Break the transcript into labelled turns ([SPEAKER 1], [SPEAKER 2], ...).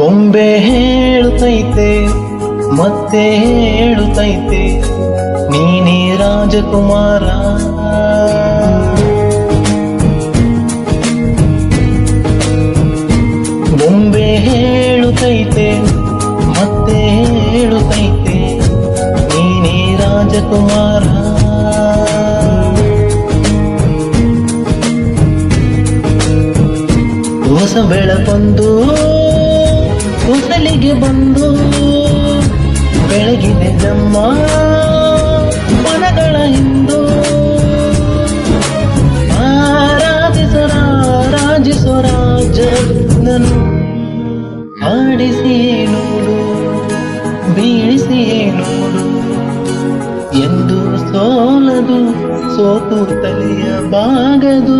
[SPEAKER 1] ಬೊಂಬೆ ಹೇಳುತ್ತೈತೆ ಮತ್ತೆ ಹೇಳುತ್ತೈತೆ ನೀನೇ ರಾಜಕುಮಾರ. ಬೊಂಬೆ ಹೇಳುತ್ತೈತೆ ಮತ್ತೆ ಹೇಳುತ್ತೈತೆ ನೀನೇ ರಾಜಕುಮಾರ. ಹೊಸ ಬೆಳಕೊಂದು ಹೊಸಲಿಗೆ ಬಂದು ಬೆಳಗಿದೆ ನಮ್ಮ ಮನಗಳ ಹಿಂದು. ರಾಜನನ್ನು ಆಡಿಸಿಯೇ ನೋಡು ಬೀಳಿಸಿಯೇ ನೋಡು ಎಂದು ಸೋಲದು ಸೋತು ತಲೆಯ ಬಾಗದು.